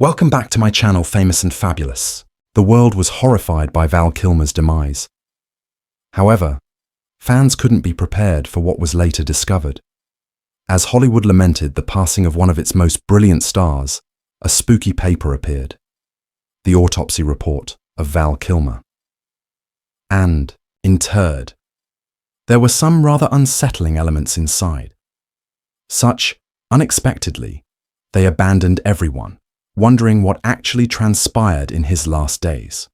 Welcome back to my channel, Famous and Fabulous. The world was horrified by Val Kilmer's demise. However, fans couldn't be prepared for what was later discovered. As Hollywood lamented the passing of one of its most brilliant stars, a spooky paper appeared. The autopsy report of Val Kilmer. And, interred, there were some rather unsettling elements inside. Such, unexpectedly, they abandoned everyone, wondering what actually transpired in his last days.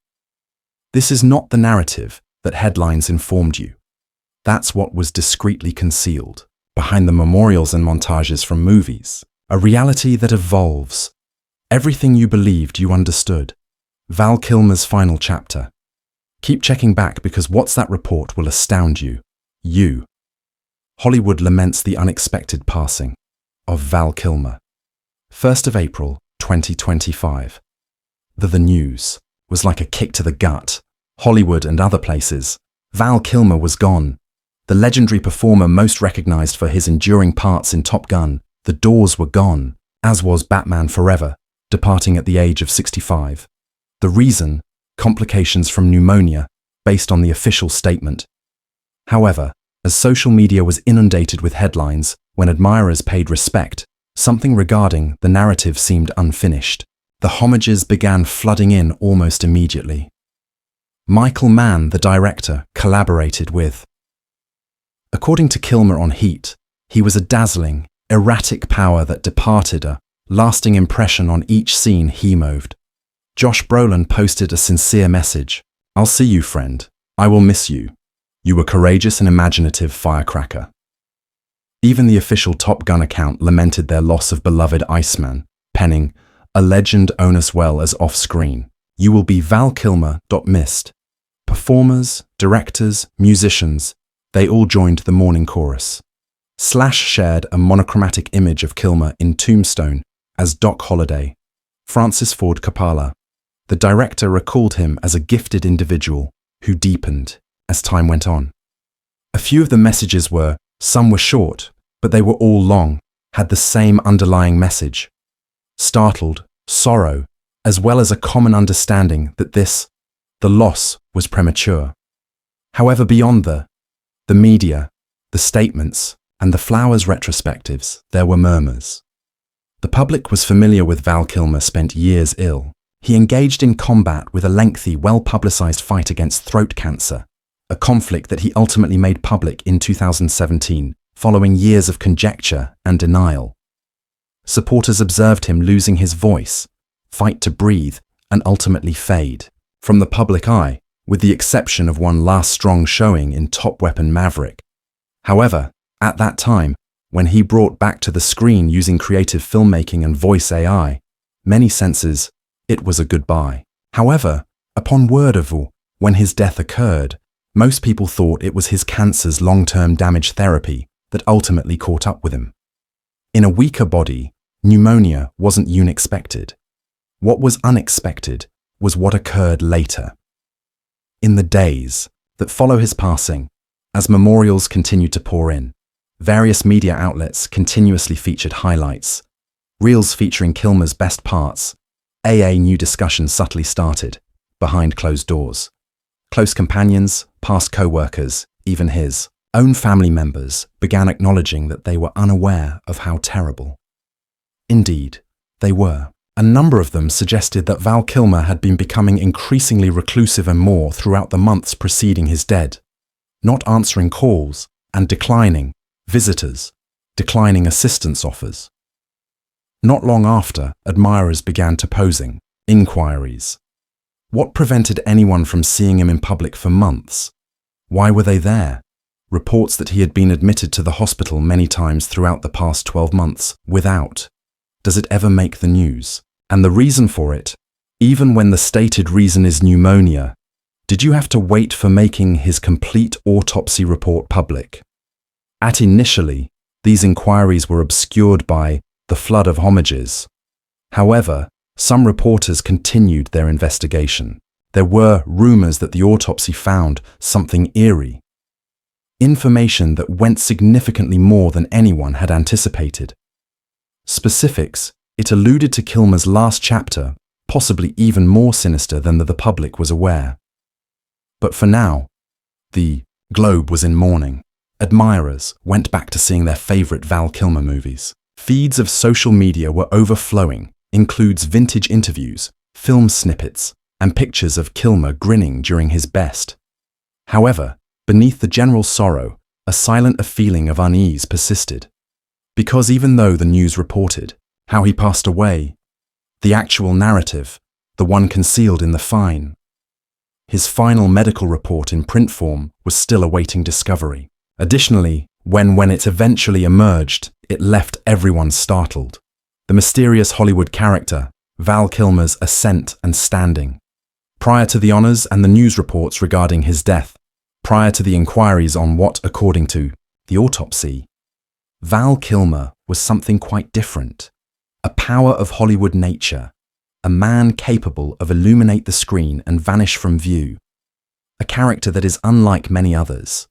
This is not the narrative that headlines informed you. That's what was discreetly concealed behind the memorials and montages from movies. A reality that evolves. Everything you believed you understood. Val Kilmer's final chapter. Keep checking back because what's that report will astound you. You. Hollywood laments the unexpected passing of Val Kilmer. 1st of April, 2025. The news was like a kick to the gut. Hollywood and other places. Val Kilmer was gone. The legendary performer most recognized for his enduring parts in Top Gun, The Doors, were gone, as was Batman Forever, departing at the age of 65. The reason? Complications from pneumonia, based on the official statement. However, as social media was inundated with headlines, when admirers paid respect, something regarding the narrative seemed unfinished. The homages began flooding in almost immediately. Michael Mann, the director, collaborated with. According to Kilmer on Heat, he was a dazzling, erratic power that departed a lasting impression on each scene he moved. Josh Brolin posted a sincere message. "I'll see you, friend. I will miss you. You were courageous and imaginative firecracker." Even the official Top Gun account lamented their loss of beloved Iceman, penning, "A legend known as well as off-screen. You will be Val Kilmer. Missed." Performers, directors, musicians, they all joined the mourning chorus. Slash shared a monochromatic image of Kilmer in Tombstone as Doc Holliday. Francis Ford Coppola, the director, recalled him as a gifted individual who deepened as time went on. A few of the messages were, some were short, but they were all long, had the same underlying message. Startled, sorrow, as well as a common understanding that the loss was premature. However, beyond the media, the statements, and the flowers retrospectives, there were murmurs. The public was familiar with Val Kilmer spent years ill. He engaged in combat with a lengthy, well-publicized fight against throat cancer, a conflict that he ultimately made public in 2017, following years of conjecture and denial. Supporters observed him losing his voice, fight to breathe, and ultimately fade from the public eye, with the exception of one last strong showing in Top Weapon Maverick. However, at that time, when he brought back to the screen using creative filmmaking and voice AI, many senses, it was a goodbye. However, upon word of when his death occurred, most people thought it was his cancer's long-term damage therapy that ultimately caught up with him. In a weaker body, pneumonia wasn't unexpected. What was unexpected was what occurred later. In the days that follow his passing, as memorials continued to pour in, various media outlets continuously featured highlights, reels featuring Kilmer's best parts. New discussions subtly started, behind closed doors. Close companions, past co-workers, even his own family members began acknowledging that they were unaware of how terrible. Indeed, they were. A number of them suggested that Val Kilmer had been becoming increasingly reclusive and more throughout the months preceding his death, not answering calls and declining visitors, declining assistance offers. Not long after, admirers began to posing inquiries. What prevented anyone from seeing him in public for months? Why were they there? Reports that he had been admitted to the hospital many times throughout the past 12 months without. Does it ever make the news? And the reason for it, even when the stated reason is pneumonia, did you have to wait for making his complete autopsy report public? Initially, these inquiries were obscured by the flood of homages. However, some reporters continued their investigation. There were rumors that the autopsy found something eerie. Information that went significantly more than anyone had anticipated. Specifics It alluded to Kilmer's last chapter, possibly even more sinister than the public was aware. But for now, the globe was in mourning. Admirers went back to seeing their favorite Val Kilmer movies. Feeds of social media were overflowing, includes vintage interviews, film snippets, and pictures of Kilmer grinning during his best. However, beneath the general sorrow, a silent feeling of unease persisted. Because even though the news reported how he passed away, the actual narrative, the one concealed in the fine, his final medical report in print form was still awaiting discovery. Additionally, when it eventually emerged, it left everyone startled. The mysterious Hollywood character, Val Kilmer's ascent and standing. Prior to the honors and the news reports regarding his death, prior to the inquiries on what, according to the autopsy, Val Kilmer was something quite different. A power of Hollywood nature, a man capable of illuminate the screen and vanish from view, a character that is unlike many others.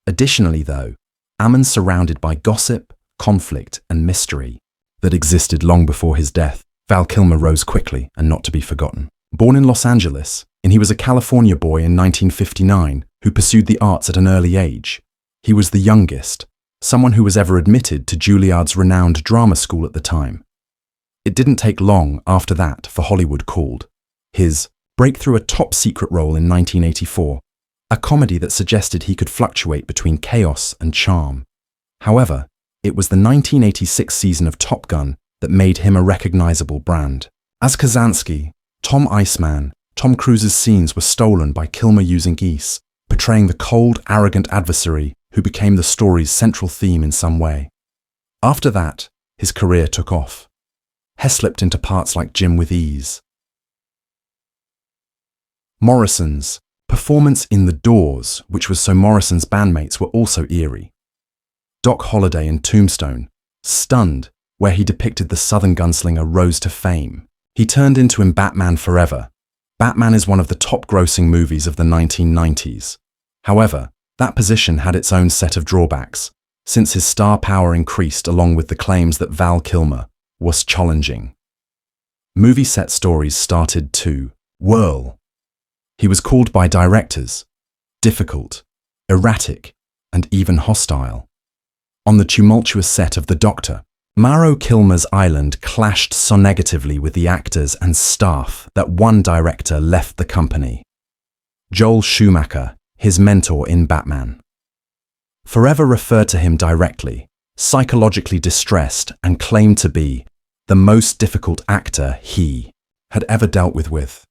Additionally though, Iceman surrounded by gossip, conflict and mystery that existed long before his death. Val Kilmer rose quickly and not to be forgotten. Born in Los Angeles, and he was a California boy in 1959 who pursued the arts at an early age. He was the youngest, someone who was ever admitted to Juilliard's renowned drama school at the time. It didn't take long after that for Hollywood called. His breakthrough a top-secret role in 1984, a comedy that suggested he could fluctuate between chaos and charm. However, it was the 1986 season of Top Gun that made him a recognizable brand. As Kazansky, Iceman, Tom Cruise's scenes were stolen by Kilmer using geese, portraying the cold, arrogant adversary who became the story's central theme in some way. After that, his career took off. Hess slipped into parts like Jim with ease. Morrison's performance in The Doors, which was so Morrison's bandmates, were also eerie. Doc Holliday in Tombstone, Stunned, where he depicted the Southern gunslinger, rose to fame. He turned into in Batman Forever. Batman is one of the top-grossing movies of the 1990s. However, that position had its own set of drawbacks, since his star power increased along with the claims that Val Kilmer was challenging. Movie set stories started to whirl. He was called by directors difficult, erratic, and even hostile. On the tumultuous set of The Doctor, Maro Kilmer's island clashed so negatively with the actors and staff that one director left the company. Joel Schumacher, his mentor in Batman, Forever referred to him directly, psychologically distressed, and claimed to be the most difficult actor he had ever dealt with.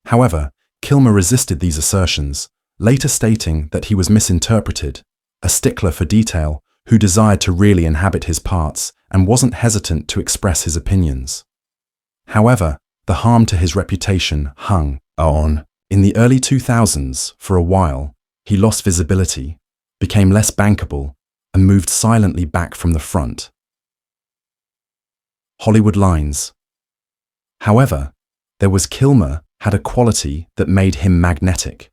However, Kilmer resisted these assertions, later stating that he was misinterpreted, a stickler for detail who desired to really inhabit his parts and wasn't hesitant to express his opinions. However, the harm to his reputation hung on. In the early 2000s, for a while, he lost visibility, became less bankable, and moved silently back from the front. Hollywood lines. However, there was Kilmer had a quality that made him magnetic.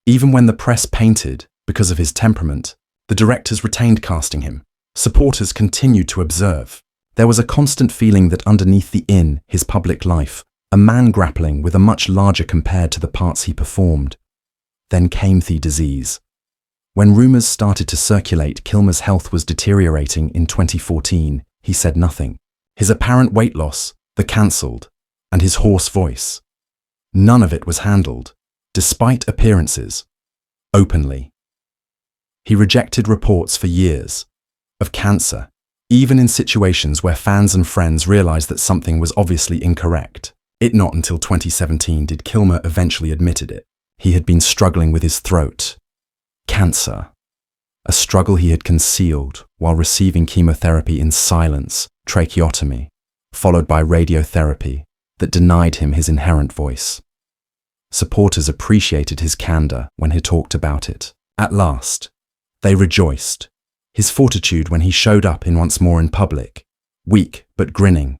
Even when the press painted, because of his temperament, the directors retained casting him. Supporters continued to observe. There was a constant feeling that underneath his public life, a man grappling with a much larger compared to the parts he performed. Then came the disease. When rumors started to circulate Kilmer's health was deteriorating in 2014, he said nothing. His apparent weight loss, the cancelled, and his hoarse voice. None of it was handled, despite appearances, openly. He rejected reports for years of cancer, even in situations where fans and friends realized that something was obviously incorrect. Not until 2017 did Kilmer eventually admit it. He had been struggling with his throat. Cancer. A struggle he had concealed while receiving chemotherapy in silence, tracheotomy, followed by radiotherapy that denied him his inherent voice. Supporters appreciated his candor when he talked about it. At last, they rejoiced. His fortitude when he showed up once more in public, weak but grinning.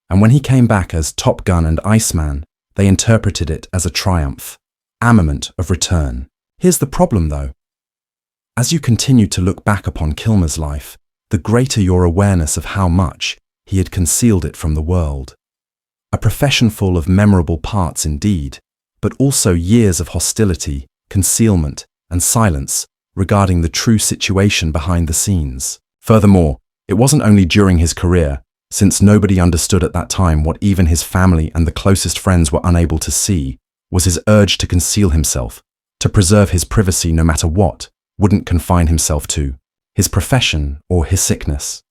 And when he came back as Top Gun and Iceman, they interpreted it as a triumph, armament of return. Here's the problem though. As you continue to look back upon Kilmer's life, the greater your awareness of how much he had concealed it from the world. A profession full of memorable parts indeed, but also years of hostility, concealment, and silence regarding the true situation behind the scenes. Furthermore, it wasn't only during his career, since nobody understood at that time what even his family and the closest friends were unable to see, was his urge to conceal himself, to preserve his privacy no matter what, wouldn't confine himself to his profession or his sickness.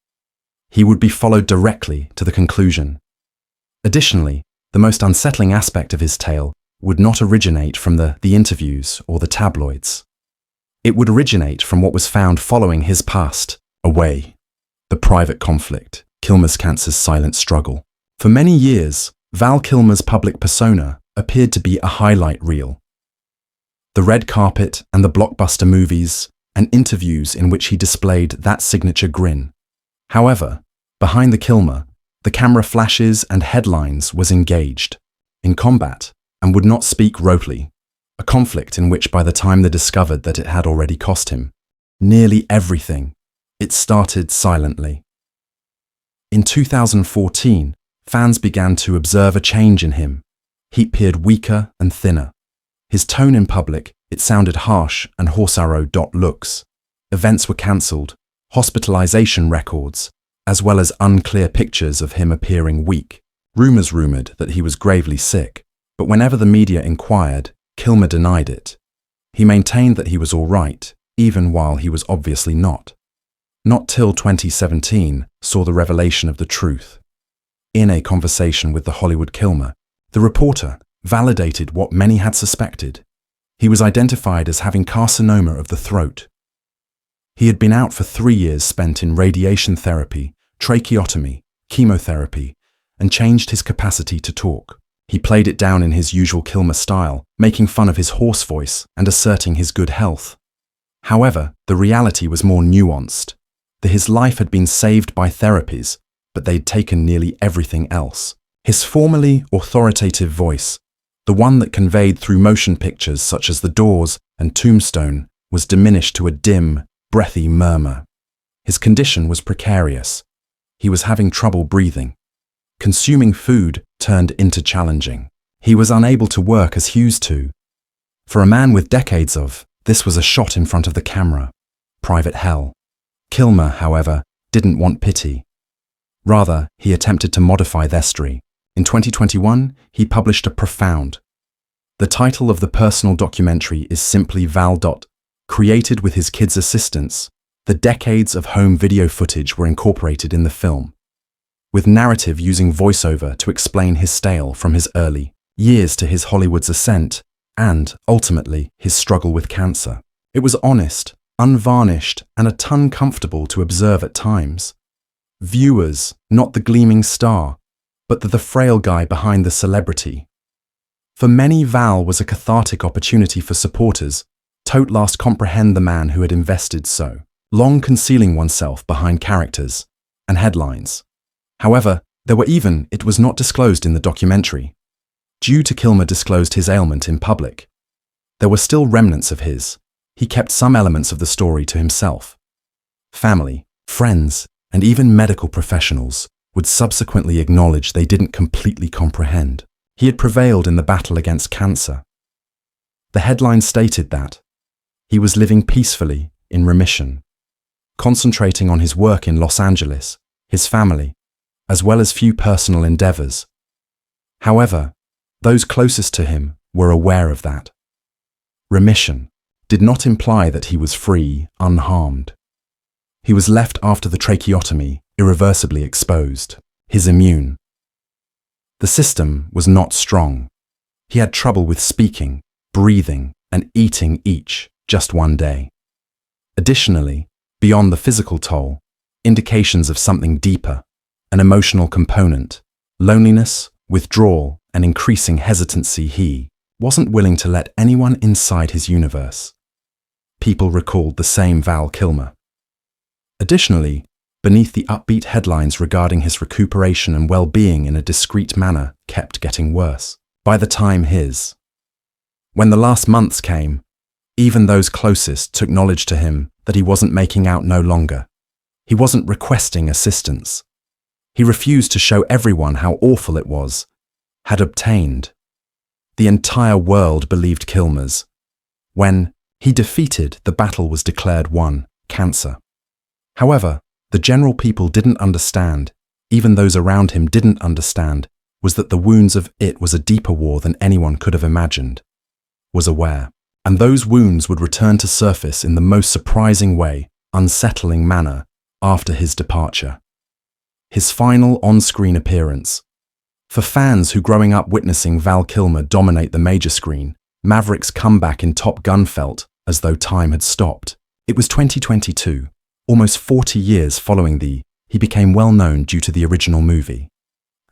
He would be followed directly to the conclusion. Additionally, the most unsettling aspect of his tale would not originate from the interviews or the tabloids. It would originate from what was found following his passed away, the private conflict, Kilmer's cancer's silent struggle. For many years, Val Kilmer's public persona appeared to be a highlight reel. The red carpet and the blockbuster movies and interviews in which he displayed that signature grin. However, behind the Kilmer, the camera flashes and headlines was engaged, in combat, and would not speak rotely, a conflict in which by the time they discovered that it had already cost him nearly everything, it started silently. In 2014, fans began to observe a change in him. He appeared weaker and thinner. His tone in public, it sounded harsh and horse-arrow.looks. Events were cancelled, hospitalization records, as well as unclear pictures of him appearing weak. Rumors rumored that he was gravely sick, but whenever the media inquired, Kilmer denied it. He maintained that he was all right, even while he was obviously not. Not till 2017 saw the revelation of the truth. In a conversation with the Hollywood Kilmer, the reporter validated what many had suspected. He was identified as having carcinoma of the throat. He had been out for 3 years spent in radiation therapy, tracheotomy, chemotherapy, and changed his capacity to talk. He played it down in his usual Kilmer style, making fun of his hoarse voice and asserting his good health. However, the reality was more nuanced. His life had been saved by therapies, but they'd taken nearly everything else. His formerly authoritative voice, the one that conveyed through motion pictures such as The Doors and Tombstone, was diminished to a dim, breathy murmur. His condition was precarious. He was having trouble breathing. Consuming food turned into challenging. He was unable to work as he used to. For a man with decades of, this was a shot in front of the camera. Private hell. Kilmer, however, didn't want pity. Rather, he attempted to modify their story. In 2021, he published a profound. The title of the personal documentary is simply Val. Created with his kids' assistance, the decades of home video footage were incorporated in the film, with narrative using voiceover to explain his tale from his early years to his Hollywood's ascent and, ultimately, his struggle with cancer. It was honest, unvarnished, and a ton comfortable to observe at times. Viewers, not the gleaming star, but the frail guy behind the celebrity. For many, Val was a cathartic opportunity for supporters to at last comprehend the man who had invested so long concealing oneself behind characters and headlines. However, it was not disclosed in the documentary. Due to Kilmer disclosed his ailment in public, there were still remnants of his. He kept some elements of the story to himself. Family, friends, and even medical professionals would subsequently acknowledge they didn't completely comprehend. He had prevailed in the battle against cancer. The headline stated that he was living peacefully in remission, concentrating on his work in Los Angeles, his family, as well as few personal endeavors. However, those closest to him were aware of that. Remission did not imply that he was free, unharmed. He was left after the tracheotomy, irreversibly exposed, his immune. The system was not strong. He had trouble with speaking, breathing, and eating each just one day. Additionally, beyond the physical toll, indications of something deeper, an emotional component, loneliness, withdrawal, and increasing hesitancy. He wasn't willing to let anyone inside his universe. People recalled the same Val Kilmer. Additionally, beneath the upbeat headlines regarding his recuperation and well-being in a discreet manner kept getting worse. By the time when the last months came, even those closest took knowledge to him that he wasn't making out no longer. He wasn't requesting assistance. he refused to show everyone how awful it was, had obtained. The entire world believed Kilmer's. When he defeated, the battle was declared won, cancer. However, the general people didn't understand, even those around him didn't understand, was that the wounds of it was a deeper war than anyone could have imagined, was aware. And those wounds would return to surface in the most surprising way, unsettling manner, after his departure. His final on-screen appearance. For fans who growing up witnessing Val Kilmer dominate the major screen, Maverick's comeback in Top Gun felt as though time had stopped. It was 2022, almost 40 years following he became well known due to the original movie.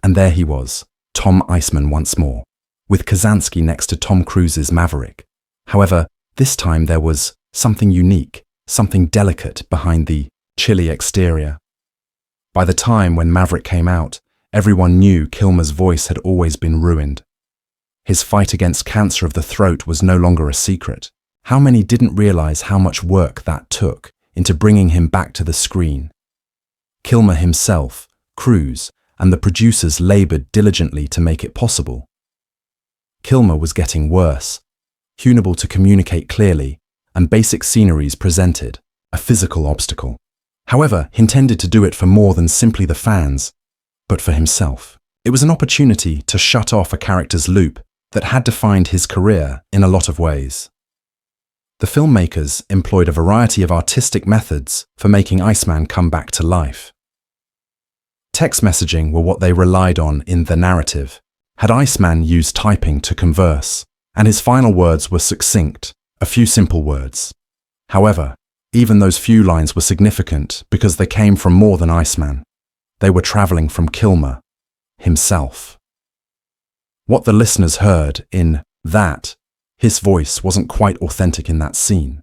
And there he was, Tom Iceman once more, with Kazansky next to Tom Cruise's Maverick. However, this time there was something unique, something delicate behind the chilly exterior. By the time when Maverick came out, everyone knew Kilmer's voice had always been ruined. His fight against cancer of the throat was no longer a secret. How many didn't realize how much work that took into bringing him back to the screen? Kilmer himself, Cruise, and the producers labored diligently to make it possible. Kilmer was getting worse, unable to communicate clearly, and basic sceneries presented a physical obstacle. However, he intended to do it for more than simply the fans, but for himself. It was an opportunity to shut off a character's loop that had defined his career in a lot of ways. The filmmakers employed a variety of artistic methods for making Iceman come back to life. Text messaging were what they relied on in the narrative. Had Iceman used typing to converse, and his final words were succinct, a few simple words. However, even those few lines were significant because they came from more than Iceman. They were traveling from Kilmer himself. What the listeners heard in that, his voice wasn't quite authentic in that scene.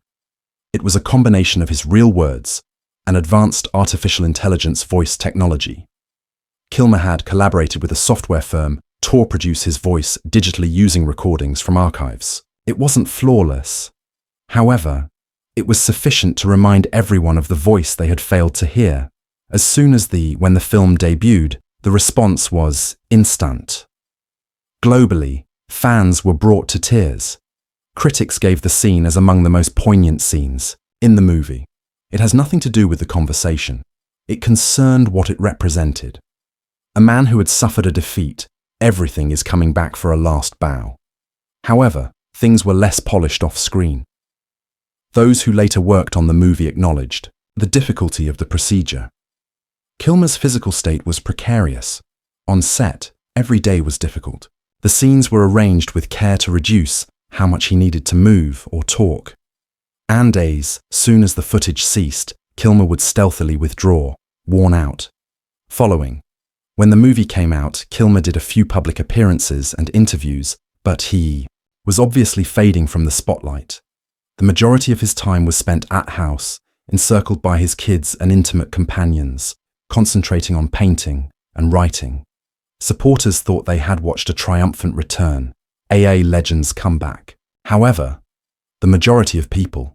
It was a combination of his real words and advanced artificial intelligence voice technology. Kilmer had collaborated with a software firm to produce his voice digitally using recordings from archives. It wasn't flawless. However, it was sufficient to remind everyone of the voice they had failed to hear. As soon as when the film debuted, the response was instant. Globally, fans were brought to tears. Critics gave the scene as among the most poignant scenes in the movie. It has nothing to do with the conversation. It concerned what it represented. A man who had suffered a defeat, everything is coming back for a last bow. However, things were less polished off-screen. Those who later worked on the movie acknowledged the difficulty of the procedure. Kilmer's physical state was precarious. On set, every day was difficult. The scenes were arranged with care to reduce how much he needed to move or talk. And days, soon as the footage ceased, Kilmer would stealthily withdraw, worn out. Following, when the movie came out, Kilmer did a few public appearances and interviews, but he was obviously fading from the spotlight. The majority of his time was spent at house, encircled by his kids and intimate companions, concentrating on painting and writing. Supporters thought they had watched a triumphant return, AA Legend's comeback. However, the majority of people.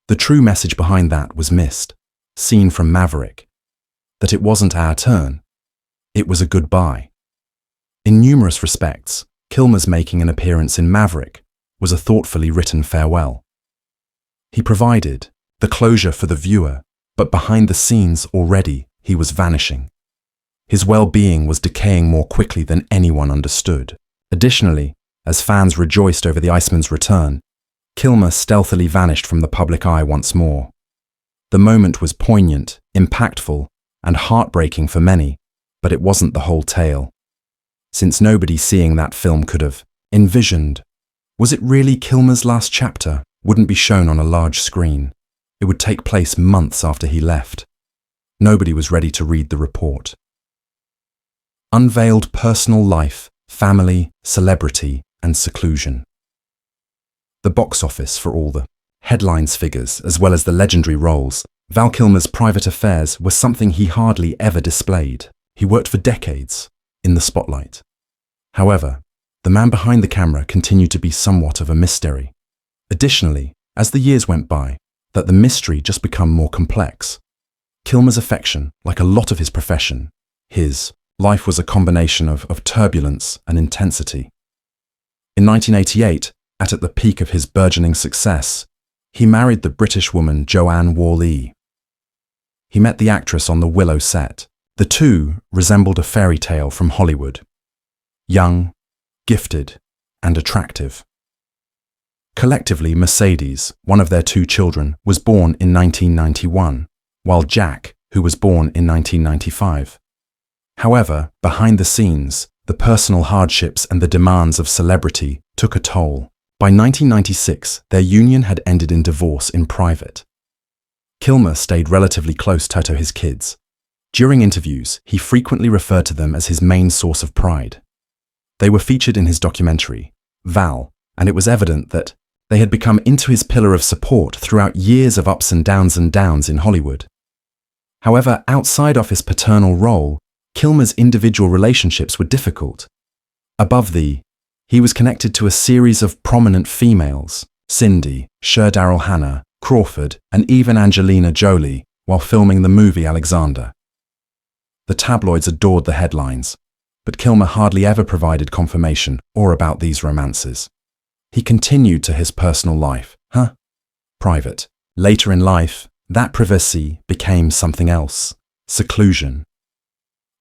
The true message behind that was missed, seen from Maverick. That it wasn't our turn. It was a goodbye. In numerous respects, Kilmer's making an appearance in Maverick was a thoughtfully written farewell. He provided the closure for the viewer, but behind the scenes already he was vanishing. His well-being was decaying more quickly than anyone understood. Additionally, as fans rejoiced over the Iceman's return, Kilmer stealthily vanished from the public eye once more. The moment was poignant, impactful, and heartbreaking for many, but it wasn't the whole tale. Since nobody seeing that film could have envisioned, was it really Kilmer's last chapter? Wouldn't be shown on a large screen. It would take place months after he left. Nobody was ready to read the report. Unveiled personal life, family, celebrity, and seclusion. The box office for all the headlines figures, as well as the legendary roles, Val Kilmer's private affairs were something he hardly ever displayed. He worked for decades in the spotlight. However, the man behind the camera continued to be somewhat of a mystery. Additionally, as the years went by, that the mystery just became more complex. Kilmer's affection, like a lot of his profession, his life was a combination of turbulence and intensity. In 1988, at the peak of his burgeoning success, he married the British woman Joanne Whalley. He met the actress on the Willow set. The two resembled a fairy tale from Hollywood. Young, gifted, and attractive. Collectively, Mercedes, one of their two children, was born in 1991, while Jack, who was born in 1995. However, behind the scenes, the personal hardships and the demands of celebrity took a toll. By 1996, their union had ended in divorce in private. Kilmer stayed relatively close to his kids. During interviews, he frequently referred to them as his main source of pride. They were featured in his documentary, Val, and it was evident that they had become into his pillar of support throughout years of ups and downs in Hollywood. However, outside of his paternal role, Kilmer's individual relationships were difficult. Above he was connected to a series of prominent females, Cindy, Cher Daryl Hannah, Crawford, and even Angelina Jolie, while filming the movie Alexander. The tabloids adored the headlines, but Kilmer hardly ever provided confirmation or about these romances. He continued to his personal life, private. Later in life, that privacy became something else, seclusion.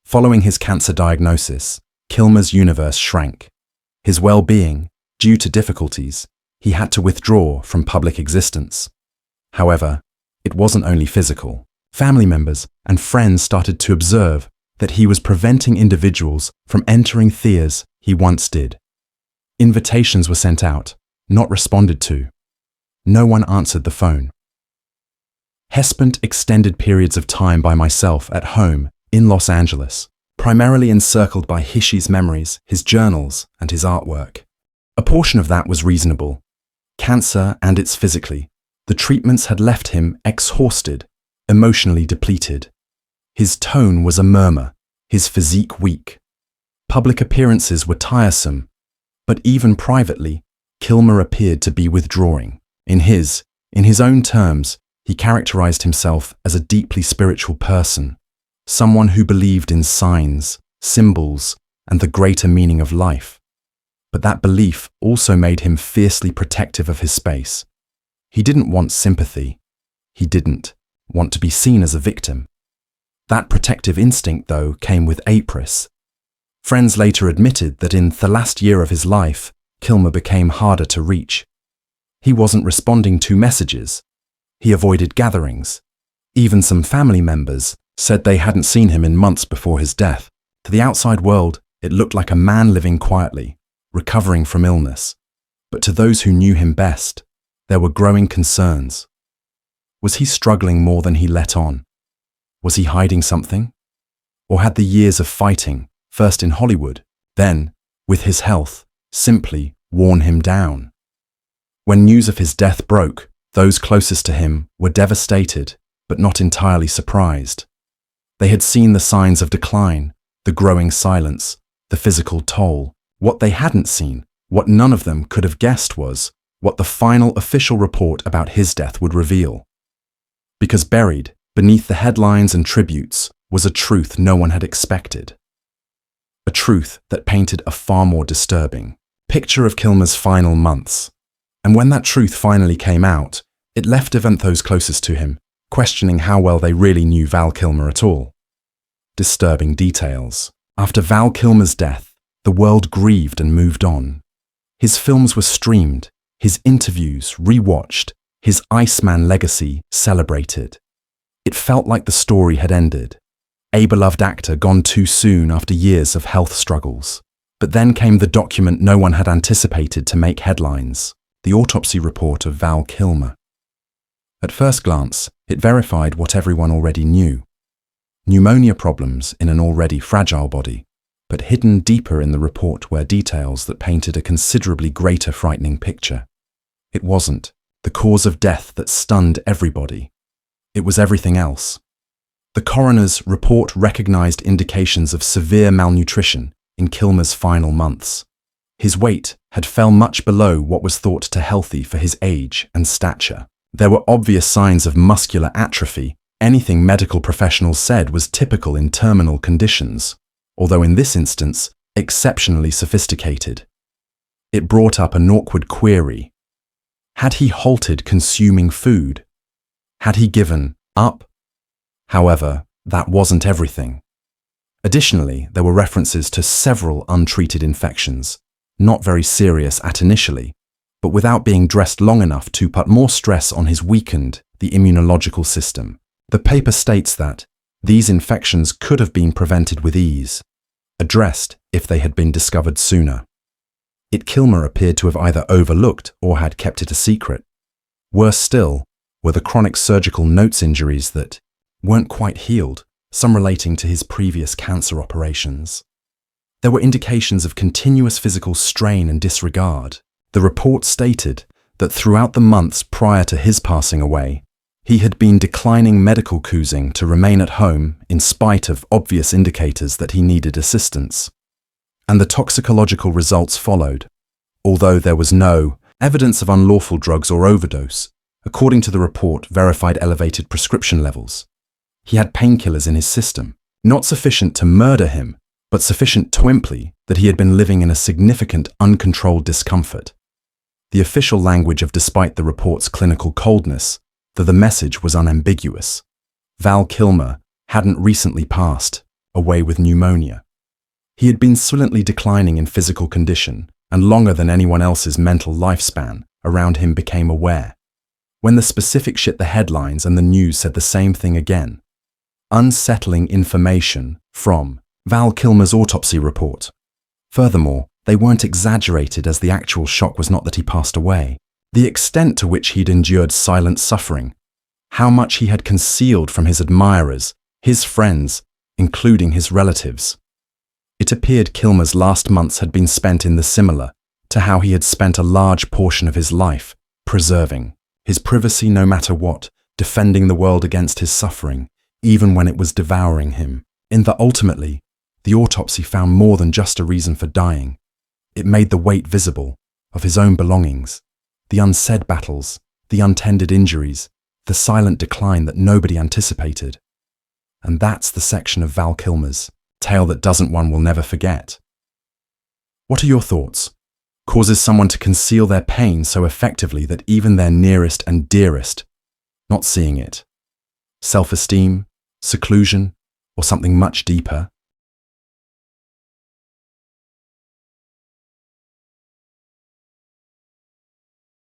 Following his cancer diagnosis, Kilmer's universe shrank. His well-being, due to difficulties, he had to withdraw from public existence. However, it wasn't only physical. Family members and friends started to observe that he was preventing individuals from entering theaters he once did. Invitations were sent out, not responded to. No one answered the phone. He spent extended periods of time by myself at home in Los Angeles, primarily encircled by Hishi's memories, his journals, and his artwork. A portion of that was reasonable. Cancer and its physically. The treatments had left him exhausted, emotionally depleted. His tone was a murmur, his physique weak. Public appearances were tiresome, but even privately, Kilmer appeared to be withdrawing. In his own terms, he characterized himself as a deeply spiritual person, someone who believed in signs, symbols, and the greater meaning of life. But that belief also made him fiercely protective of his space. He didn't want sympathy. He didn't want to be seen as a victim. That protective instinct, though, came with Apris. Friends later admitted that in the last year of his life, Kilmer became harder to reach. He wasn't responding to messages. He avoided gatherings. Even some family members said they hadn't seen him in months before his death. To the outside world, it looked like a man living quietly, recovering from illness. But to those who knew him best, there were growing concerns. Was he struggling more than he let on? Was he hiding something? Or had the years of fighting, first in Hollywood, then, with his health, simply worn him down? When news of his death broke, those closest to him were devastated, but not entirely surprised. They had seen the signs of decline, the growing silence, the physical toll. What they hadn't seen, what none of them could have guessed, was what the final official report about his death would reveal. Because buried beneath the headlines and tributes was a truth no one had expected. A truth that painted a far more disturbing picture of Kilmer's final months. And when that truth finally came out, it left those closest to him questioning how well they really knew Val Kilmer at all. Disturbing details. After Val Kilmer's death, the world grieved and moved on. His films were streamed, his interviews rewatched, his Iceman legacy celebrated. It felt like the story had ended. A beloved actor gone too soon after years of health struggles. But then came the document no one had anticipated to make headlines, the autopsy report of Val Kilmer. At first glance, it verified what everyone already knew. Pneumonia problems in an already fragile body, but hidden deeper in the report were details that painted a considerably greater frightening picture. It wasn't the cause of death that stunned everybody. It was everything else. The coroner's report recognized indications of severe malnutrition in Kilmer's final months. His weight had fell much below what was thought to healthy for his age and stature. There were obvious signs of muscular atrophy, Anything medical professionals said was typical in terminal conditions, although in this instance, exceptionally sophisticated. It brought up an awkward query. Had he halted consuming food? Had he given up? However, that wasn't everything. Additionally, there were references to several untreated infections, not very serious at initially, but without being dressed long enough to put more stress on his weakened, the immunological system. The paper states that these infections could have been prevented with ease, addressed if they had been discovered sooner. Kilmer appeared to have either overlooked or had kept it a secret. Worse still were the chronic surgical notes injuries that weren't quite healed, some relating to his previous cancer operations. There were indications of continuous physical strain and disregard. The report stated that throughout the months prior to his passing away, he had been declining medical coozing to remain at home in spite of obvious indicators that he needed assistance. And the toxicological results followed. Although there was no evidence of unlawful drugs or overdose, according to the report, verified elevated prescription levels. He had painkillers in his system, not sufficient to murder him, but sufficient to imply that he had been living in a significant uncontrolled discomfort. The official language of despite the report's clinical coldness, though the message was unambiguous. Val Kilmer hadn't recently passed away with pneumonia. He had been silently declining in physical condition, and longer than anyone else's mental lifespan around him became aware. When the specifics hit the headlines and the news said the same thing again. Unsettling information from Val Kilmer's autopsy report. Furthermore, they weren't exaggerated, as the actual shock was not that he passed away. The extent to which he'd endured silent suffering, how much he had concealed from his admirers, his friends, including his relatives. It appeared Kilmer's last months had been spent in the similar to how he had spent a large portion of his life, preserving his privacy no matter what, defending the world against his suffering, even when it was devouring him. In that ultimately, the autopsy found more than just a reason for dying. It made the weight visible of his own belongings, the unsaid battles, the untended injuries, the silent decline that nobody anticipated. And that's the section of Val Kilmer's tale that one will never forget. What are your thoughts? Causes someone to conceal their pain so effectively that even their nearest and dearest not seeing it. Self-esteem, seclusion, or something much deeper?